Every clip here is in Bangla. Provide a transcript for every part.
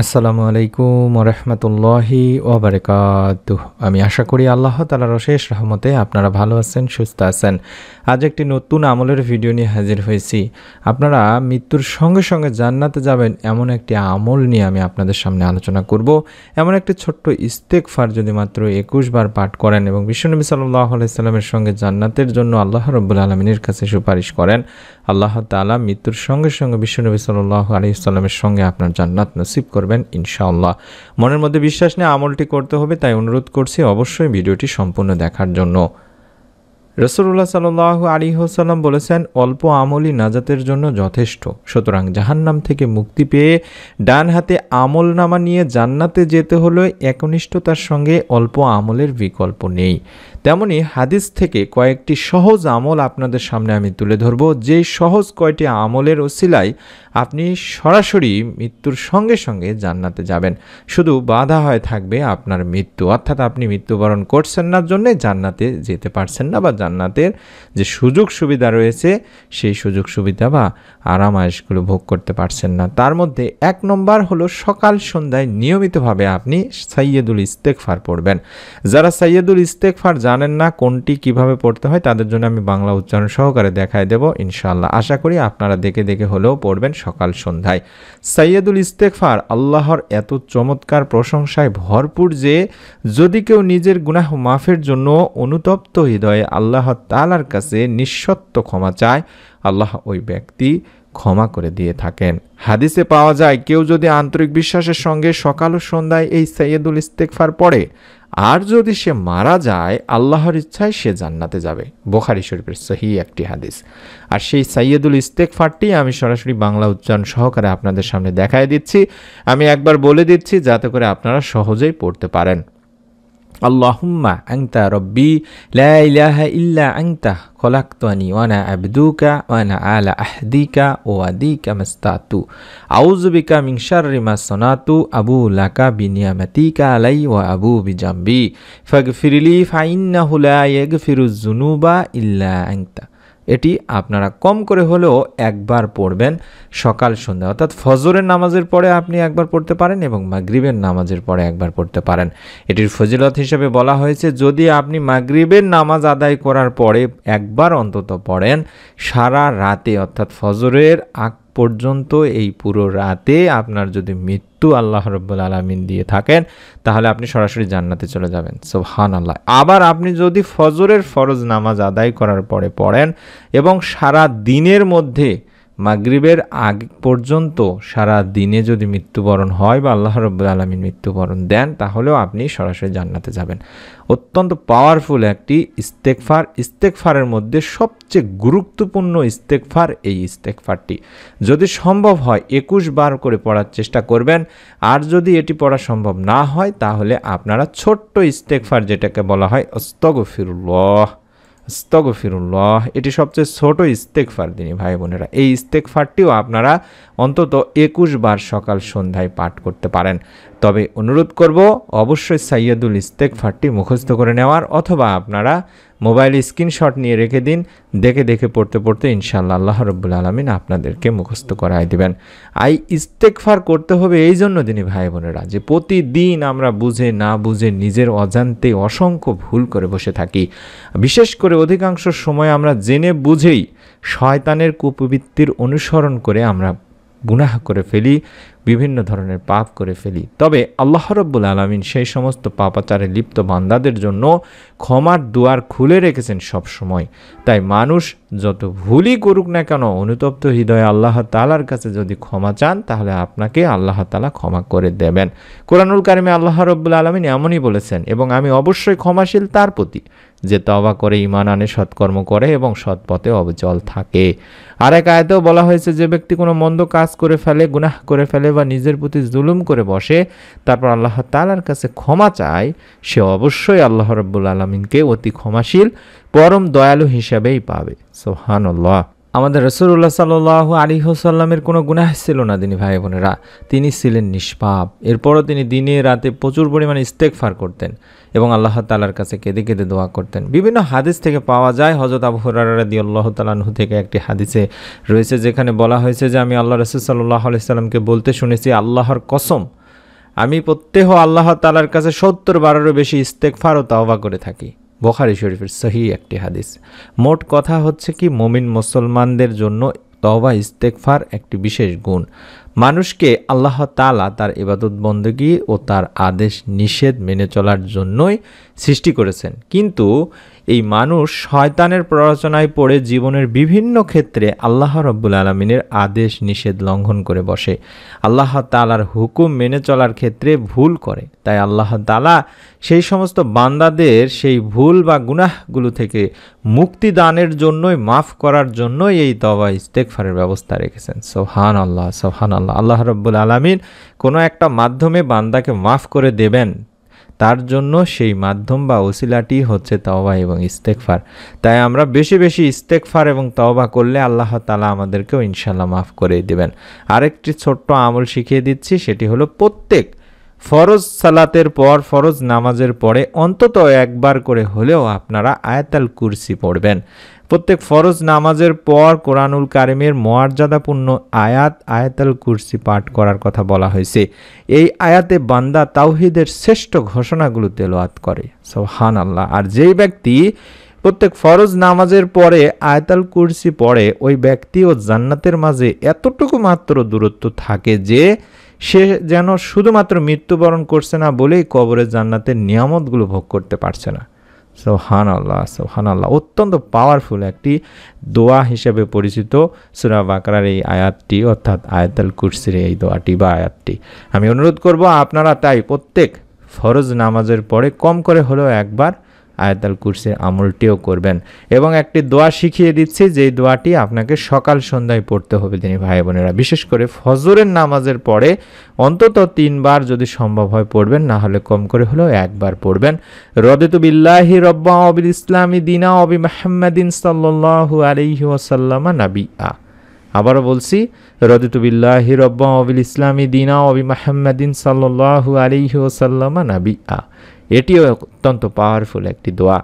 আসসালামু আলাইকুম ওরহমতুল্লাহি ওবারাকাতুহ। আমি আশা করি আল্লাহ তাআলার অশেষ রহমতে আপনারা ভালো আছেন, সুস্থ আছেন। আজ একটি নতুন আমলের ভিডিও নিয়ে হাজির হয়েছি। আপনারা মৃত্যুর সঙ্গে সঙ্গে জান্নাতে যাবেন এমন একটি আমল নিয়ে আমি আপনাদের সামনে আলোচনা করব। এমন একটি ছোট্ট ইস্তেগফার যদি মাত্র ২১ বার পাঠ করেন এবং বিশ্বনবী সাল্লাল্লাহু আলাইহি সাল্লামের সঙ্গে জান্নাতের জন্য আল্লাহ রাব্বুল আলামিনের কাছে সুপারিশ করেন, আল্লাহ তাআলা মৃত্যুর সঙ্গে সঙ্গে বিশ্বনবী সাল্লাল্লাহু আলাইহি সাল্লামের সঙ্গে আপনার জান্নাত নসিব করবেন ইনশাআল্লাহ। মনের মধ্যে বিশ্বাস নিয়ে আমলটি করতে হবে, তাই অনুরোধ করছি অবশ্যই ভিডিওটি সম্পূর্ণ দেখার জন্য। রাসূলুল্লাহ সাল্লাল্লাহু আলাইহি ওয়াসাল্লাম বলেছেন, অল্প আমলই নাজাতের জন্য যথেষ্ট। সুতরাং জাহান্নাম থেকে মুক্তি পেয়ে ডান হাতে আমলনামা নিয়ে জান্নাতে যেতে হলে একনিষ্ঠতার সঙ্গে অল্প আমলের বিকল্প নেই। তেমনি হাদিস থেকে কয়েকটি সহজ আমল আপনাদের সামনে আমি তুলে ধরব, যেই সহজ কয়টি আমলের ওসিলায় আপনি সরাসরি মৃত্যুর সঙ্গে সঙ্গে জান্নাতে যাবেন। শুধু বাধা হয়ে থাকবে আপনার মৃত্যু, অর্থাৎ আপনি মৃত্যুবরণ করছেন না জন্যে জান্নাতে যেতে পারছেন না, বা জান্নাতের যে সুযোগ সুবিধা রয়েছে সেই সুযোগ সুবিধা বা আরামায়েশগুলো ভোগ করতে পারছেন না। তার মধ্যে ১ নম্বর হলো সকাল সন্ধ্যায় নিয়মিতভাবে আপনি সাইয়্যিদুল ইস্তেগফার পড়বেন। যারা সাইয়্যিদুল ইস্তেগফার জানেন না কোনটি কিভাবে পড়তে হয়, তাদের জন্য আমি বাংলা উচ্চারণ সহকারে দেখায় দেব ইনশাআল্লাহ। আশা করি আপনারা দেখে দেখে হলেও পড়বেন সকাল সন্ধ্যায়। সাইয়্যিদুল ইস্তেগফার আল্লাহর এত চমৎকার প্রশংসায় ভরপুর যে যদি কেউ নিজের গুনাহ মাফের জন্য অনুতপ্ত হৃদয়ে আল্লাহ তাআলার কাছে নিঃশর্ত ক্ষমা চায়, আল্লাহ ওই ব্যক্তি ক্ষমা করে দিয়ে থাকেন। হাদিসে পাওয়া যায়, কেউ যদি আন্তরিক বিশ্বাসের সঙ্গে সকাল ও সন্ধ্যায় এই সাইয়্যিদুল ইস্তেগফার পড়ে আর যদি সে মারা যায়, আল্লাহর ইচ্ছায় সে জান্নাতে যাবে। বুখারী শরীফের সহিহ একটি হাদিস। আর সেই সাইয়্যিদুল ইস্তেগফারটি আমি সরাসরি বাংলা উচ্চারণ সহকারে আপনাদের সামনে দেখায় দিচ্ছি। আমি একবার বলে দিচ্ছি যাতে করে আপনারা সহজেই পড়তে পারেন। আল্লাহুম্মা আনতা রব্বি লা ইলাহা ইল্লা আনতা খলাকতানি ওয়া আনা আবদুকা ওয়া আনা আলা আহদিকা ওয়া আদিকা মাস্তাতু আউযু বিকা মিন শাররি মা সানাতু আবু লাকা বিনিয়ামাতিকা আলাই ওয়া আবু বিজামবি ফাগফিরলি ফাইন্নাহু লা ইয়াগফিরুয যুনুবা ইল্লা আনতা। এটি আপনারা কম করে হলেও একবার পড়বেন সকাল সন্ধ্যা, অর্থাৎ ফজরের নামাজের পরে আপনি একবার পড়তে পারেন এবং মাগরিবের নামাজের পরে একবার পড়তে পারেন। এটির ফজিলত হিসেবে বলা হয়েছে, যদি আপনি মাগরিবের নামাজ আদায় করার পরে একবার অন্তত পড়েন, সারা রাতে অর্থাৎ ফজরের আগ পর্যন্ত এই পুরো রাতে আপনার যদি মৃত্যু আল্লাহ রাব্বুল আলামিন দিয়ে থাকেন, তাহলে আপনি সরাসরি জান্নাতে চলে যাবেন। সুবহানাল্লাহ। আবার আপনি যদি ফজরের ফরজ নামাজ আদায় করার পরে পড়েন এবং সারা দিনের মধ্যে মাগরিবের আগ পর্যন্ত সারা দিনে যদি মৃত্যুবরণ হয় বা আল্লাহ রাব্বুল আলামিন মৃত্যুবরণ দেন, তাহলেও আপনি সরাসরি জান্নাতে যাবেন। অত্যন্ত পাওয়ারফুল একটি ইস্তেগফার। ইস্তেগফারের মধ্যে সবচেয়ে গুরুত্বপূর্ণ ইস্তেগফার এই ইস্তেগফারটি। যদি সম্ভব হয় ২১ বার করে পড়ার চেষ্টা করবেন। আর যদি এটি পড়া সম্ভব না হয়, তাহলে আপনারা ছোট্ট ইস্তেগফার যেটাকে বলা হয় আস্তাগফিরুল্লাহ, আস্তাগফিরুল্লাহ, এটি সবচেয়ে ছোট ইস্তেগফার দিনী ভাই বোনেরা। এই ইস্তেগফারটিও আপনারা অন্তত ২১ বার সকাল সন্ধ্যায় পাঠ করতে পারেন। তবে অনুরোধ করব অবশ্যই সাইয়্যিদুল ইস্তেগফারটি মুখস্থ করে নেওয়ার, অথবা আপনারা মোবাইলে স্ক্রিনশট নিয়ে রেখে দিন। দেখে দেখে পড়তে পড়তে ইনশাআল্লাহ আল্লাহ রাব্বুল আলামিন আপনাদেরকে মুখস্থ করায় দিবেন। ইস্তেগফার করতে হবে এই জন্য দিনী ভাই বোনেরা, যে প্রতিদিন আমরা বুঝে না বুঝে নিজের অজান্তে অসংখ্য ভুল করে বসে থাকি। বিশেষ করে অধিকাংশ সময় আমরা জেনে বুঝেই শয়তানের কুপ্রবৃত্তির অনুসরণ করে আমরা গুনাহ করে ফেলি, বিভিন্ন ধরনের পাপ করে ফেলি। তবে আল্লাহ রাব্বুল আলামিন সেই সমস্ত পাপাচারে লিপ্ত বান্দাদের জন্য ক্ষমার দুয়ার খুলে রেখেছেন সব সময়। তাই মানুষ যত ভুলই করুক না কেন, অনুতপ্ত হৃদয়ে আল্লাহ তাআলার কাছে যদি ক্ষমা চান, তাহলে আপনাকে আল্লাহ তাআলা ক্ষমা করে দেবেন। কোরআনুল কারিমে আল্লাহ রাব্বুল আলামিন এমনই বলেছেন, এবং আমি অবশ্যই ক্ষমাশীল তার প্রতি যে তওবা করে ঈমান আনে, সৎকর্ম করে এবং সৎ পথে অবিচল থাকে। আর এক আয়াতেও বলা হয়েছে, যে ব্যক্তি কোনো মন্দ কাজ করে ফেলে, গুনাহ করে ফেলে বা নিজের প্রতি জুলুম করে বসে, তারপর আল্লাহ তাআলার কাছে ক্ষমা চায়, সে অবশ্যই আল্লাহ রাব্বুল আলামিনকে অতি ক্ষমাশীল পরম দয়ালু হিসাবেই পাবে। সুবহানাল্লাহ। আমাদের রাসূলুল্লাহ সাল্লাল্লাহু আলাইহি ওয়াসাল্লামের কোনো গুনাহ ছিল না দিনী ভাই বোনেরা, তিনি ছিলেন নিষ্পাপ। এরপরও তিনি দিনে রাতে প্রচুর পরিমাণে ইস্তেগফার করতেন এবং আল্লাহ তাআলার কাছে কেঁদে কেঁদে দোয়া করতেন। বিভিন্ন হাদিস থেকে পাওয়া যায়, হযরত আবু হুরায়রা রাদিয়াল্লাহু তাআলা আনহু থেকে একটি হাদিসে রয়েছে, যেখানে বলা হয়েছে যে আমি আল্লাহ রাসূল সাল্লাল্লাহু আলাইহি ওয়াসাল্লামকে বলতে শুনেছি, আল্লাহর কসম আমি প্রত্যহ আল্লাহ তাআলার কাছে 70 বারেরও বেশি ইস্তেগফার ও তাওবা করে থাকি। বুখারী শরীফের সহিহ একটি হাদিস। মোট কথা হচ্ছে কি, মুমিন মুসলমানদের জন্য তওবা ইস্তেগফার একটি বিশেষ গুণ। মানুষকে আল্লাহ তাআলা তার ইবাদত বন্দেগী ও তার আদেশ নিষেধ মেনে চলার জন্যই সৃষ্টি করেছেন, কিন্তু এই মানুষ শয়তানের প্ররোচনায় পড়ে জীবনের বিভিন্ন ক্ষেত্রে আল্লাহ রাব্বুল আলামিনের আদেশ নিষেধ লঙ্ঘন করে বসে, আল্লাহ তাআলার হুকুম মেনে চলার ক্ষেত্রে ভুল করে। তাই আল্লাহ তাআলা সেই সমস্ত বান্দাদের সেই ভুল বা গুনাহগুলো থেকে মুক্তি দানের জন্যই, মাফ করার জন্যই এই তওবা ইস্তেগফারের ব্যবস্থা রেখেছেন। সুবহানাল্লাহ, সুবহানাল্লাহ। আল্লাহ রাব্বুল আলামিন কোনো একটা মাধ্যমে বান্দাকে মাফ করে দেবেন, তার জন্য সেই মাধ্যম বা ওসিলাটি হচ্ছে তওবা এবং ইস্তেগফার। তাই আমরা বেশি বেশি ইস্তেগফার এবং তওবা করলে আল্লাহ তাআলা আমাদেরকেও ইনশাআল্লাহ মাফ করে দিবেন। আরেকটি ছোট্ট আমল শিখিয়ে দিচ্ছি, সেটি হলো প্রত্যেক ফরজ সালাতের পর, ফরজ নামাজের পরে অন্তত একবার করে হলেও আপনারা আয়াতুল কুরসি পড়বেন। প্রত্যেক ফরজ নামাজের পর কোরআনুল কারিমের মর্যাদাপূর্ণ আয়াতুল কুরসি পাঠ করার কথা বলা হয়েছে। এই আয়াতে বান্দা তাওহীদের শ্রেষ্ঠ ঘোষণাগুলো তেলাওয়াত করে। সুবহানাল্লাহ। আর যেই ব্যক্তি প্রত্যেক ফরজ নামাজের পরে আয়াতুল কুরসি পড়ে, ওই ব্যক্তি ও জান্নাতের মাঝে এতটুকু মাত্র দূরত্ব থাকে যে সে যেন শুধুমাত্র মৃত্যুবরণ করছে না বলেই কবরে জান্নাতের নিয়ামতগুলো ভোগ করতে পারছে না। সুবহানাল্লাহ, সুবহানাল্লাহ। অত্যন্ত পাওয়ারফুল একটি দোয়া হিসেবে পরিচিত সূরা বাকারার এই আয়াতটি, অর্থাৎ আয়াতুল কুরসির এই দোয়াটি বা আয়াতটি। আমি অনুরোধ করব আপনারা তাই প্রত্যেক ফরজ নামাজের পরে কম করে হলেও একবার আয়াতুল কুরসির আমলটিও করবেন। এবং একটি দোয়া শিখিয়ে দিচ্ছি, যেই দোয়াটি আপনাকে সকাল সন্ধ্যায় পড়তে হবে তিনি ভাই বোনেরা। বিশেষ করে ফজরের নামাজের পরে অন্তত 3 বার যদি সম্ভব হয় পড়বেন, না হলে কম করে হলেও একবার পড়বেন। রাদিতু বিল্লাহি রাব্বান ওয়া বিল ইসলামি দীনা ওয়া বি মুহাম্মাদিন সাল্লাল্লাহু আলাইহি ওয়াসাল্লাম নাবিয়্যা। আবারও বলছি, রাদিতু বিল্লাহি রাব্বান ওয়া বিল ইসলামি দীনা ওয়া বি মুহাম্মাদিন সাল্লাল্লাহু আলাইহি ওয়াসাল্লাম নাবিয়্যা। এটিও অত্যন্ত পাওয়ারফুল একটি দোয়া,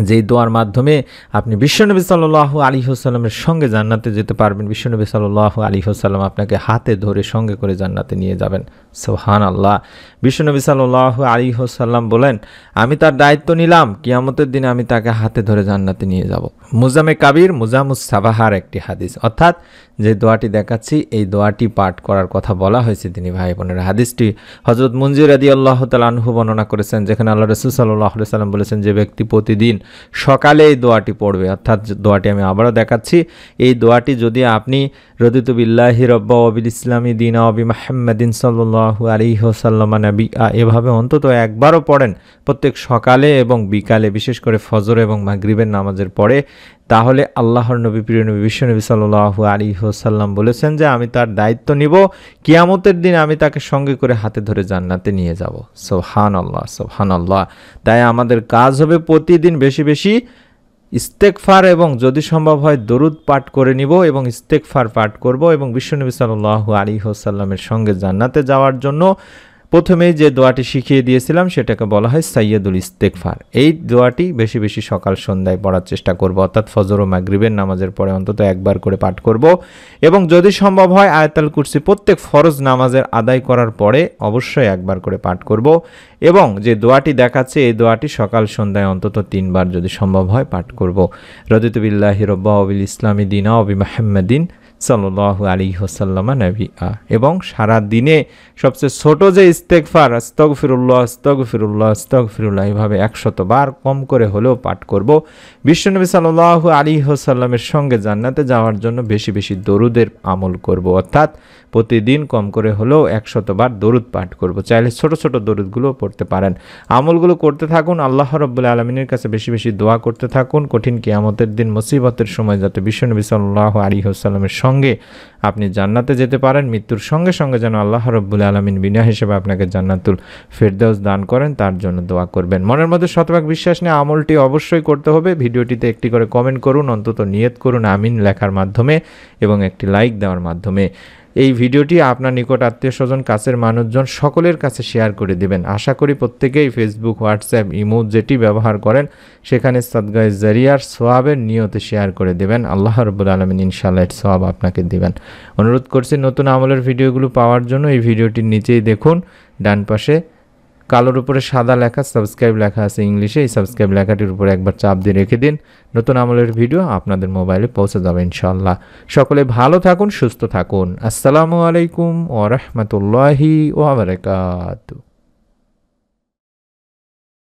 যেই দোয়ার মাধ্যমে আপনি বিশ্বনবী সাল্লাল্লাহু আলাইহি ওয়াসাল্লামের সঙ্গে জান্নাতে যেতে পারবেন। বিশ্বনবী সাল্লাল্লাহু আলাইহি ওয়াসাল্লাম আপনাকে হাতে ধরে সঙ্গে করে জান্নাতে নিয়ে যাবেন। সুবহানাল্লাহ। বিশ্বনবী সাল্লাল্লাহু আলাইহি ওয়াসাল্লাম বলেন, আমি তার দায়িত্ব নিলাম, কিয়ামতের দিনে আমি তাকে হাতে ধরে জান্নাতে নিয়ে যাব। মুজামে কাবির মুজামুস সাবাহার একটি হাদিস, অর্থাৎ যে দোয়াটি দেখাচ্ছি এই দোয়াটি পাঠ করার কথা বলা হয়েছে তিনি ভাই বোনের। হাদিসটি হযরত মুনজির রাদিয়াল্লাহু তাআলা আনহু বর্ণনা করেছেন, যেখানে আল্লাহ রাসূল সাল্লাল্লাহু আলাইহি ওয়াসাল্লাম বলেছেন, যে ব্যক্তি প্রতিদিন সকালে এই দোয়াটি পড়বে, অর্থাৎ দোয়াটি আমি আবারও দেখাচ্ছি, এই দোয়াটি যদি আপনি রাদিতু বিল্লাহি রাব্বান ওয়া বিল ইসলামি দীনা ওয়া বি মুহাম্মাদিন সাল্লাল্লাহু আলাইহি ওয়াসাল্লাম নাবিয়্যা এভাবে অন্তত একবারও পড়েন প্রত্যেক সকালে এবং বিকালে, বিশেষ করে ফজর এবং মাগরিবের নামাজের পরে, তাহলে আল্লাহর নবী, প্রিয় নবী বিশ্বনবী সাল্লাল্লাহু আলাইহি ওয়াসাল্লাম বলেছেন যে আমি তার দায়িত্ব নিব, কিয়ামতের দিন আমি তাকে সঙ্গে করে হাতে ধরে জান্নাতে নিয়ে যাব। সুবহানাল্লাহ, সুবহানাল্লাহ। তাই আমাদের কাজ হবে প্রতিদিন বেশি বেশি ইস্তেগফার এবং যদি সম্ভব হয় দরুদ পাঠ করে নিব এবং ইস্তেগফার পাঠ করব এবং বিশ্বনবী সাল্লাল্লাহু আলাইহি ওয়াসাল্লামের সঙ্গে জান্নাতে যাওয়ার জন্য প্রথমেই যে দোয়াটি শিখিয়ে দিয়েছিলাম সেটাকে বলা হয় সাইয়্যিদুল ইস্তেগফার। এই দোয়াটি বেশি বেশি সকাল সন্ধ্যায় পড়ার চেষ্টা করব, অর্থাৎ ফজর ও মাগরিবের নামাজের পরে অন্তত একবার করে পাঠ করব এবং যদি সম্ভব হয় আয়াতুল কুরসি প্রত্যেক ফরজ নামাজের আদায় করার পরে অবশ্যই একবার করে পাঠ করব এবং যে দোয়াটি দেখাচ্ছে এই দোয়াটি সকাল সন্ধ্যায় অন্তত 3 বার যদি সম্ভব হয় পাঠ করব। রাদিতু বিল্লাহি রাব্বান ওয়া বিল ইসলামি দীনা ওয়া বি মুহাম্মাদিন সাল্লাল্লাহু আলাইহি ওয়াসাল্লাম নাবিয়্যা। এবং সারা দিনে সবচেয়ে ছোট যে ইস্তেগফার, আস্তাগফিরুল্লাহ আস্তাগফিরুল্লাহ আস্তাগফিরুল্লাহ, এইভাবে 100 বার কম করে হলেও পাঠ করব। বিশ্বনবী সাল্লাল্লাহু আলাইহি ওয়াসাল্লামের সঙ্গে জান্নাতে যাওয়ার জন্য বেশি বেশি দরুদের আমল করব, অর্থাৎ প্রতিদিন কম করে হলেও 100 বার দরুদ পাঠ করব। চাইলে ছোট ছোট দরুদগুলো পড়তে পারেন। আমলগুলো করতে থাকুন, আল্লাহ রাব্বুল আলামিনের কাছে বেশি বেশি দোয়া করতে থাকুন, কঠিন কিয়ামতের দিন মুসিবতের সময় যাতে বিশ্বনবী সাল্লাল্লাহু আলাইহি ওয়াসাল্লামের সঙ্গে আপনি জান্নাতে যেতে পারেন। মৃত্যুর সঙ্গে সঙ্গে যেন আল্লাহ রাব্বুল আলামিন বিনা হিসেবে আপনাকে জান্নাতুল ফেরদাউস দান করেন, তার জন্য দোয়া করবেন। মনের মধ্যে শতভাগ বিশ্বাস নিয়ে আমলটি অবশ্যই করতে হবে। ভিডিওটিতে একটি করে কমেন্ট করুন, অন্তত নিয়ত করুন আমিন লেখার মাধ্যমে এবং একটি লাইক দেওয়ার মাধ্যমে। এই ভিডিওটি আপনার নিকট আত্মীয়স্বজন কাছের মানুষজন সকলের কাছে শেয়ার করে দেবেন। আশা করি প্রত্যেকেই ফেসবুক, হোয়াটসঅ্যাপ, ইমো যেটি ব্যবহার করেন সেখানে সাদগায়ে জারিয়ার সওয়াবের নিয়তে শেয়ার করে দেবেন। আল্লাহ রাব্বুল আলামিন ইনশাআল্লাহ এর সওয়াব আপনাকে দিবেন। অনুরোধ করছি নতুন আমলের ভিডিওগুলো পাওয়ার জন্য এই ভিডিওটির নিচেই দেখুন ডান পাশে কালোর উপরে সাদা লেখা সাবস্ক্রাইব লেখা আছে ইংলিশে, এই সাবস্ক্রাইব লেখাটির উপরে একবার চাপ দিয়ে রেখে দিন। নতুন আমলের ভিডিও আপনাদের মোবাইলে পৌঁছে যাবে ইনশাআল্লাহ। সকলে ভালো থাকুন, সুস্থ থাকুন। আসসালামু আলাইকুম ওয়া রাহমাতুল্লাহি ওয়া বারাকাতুহু।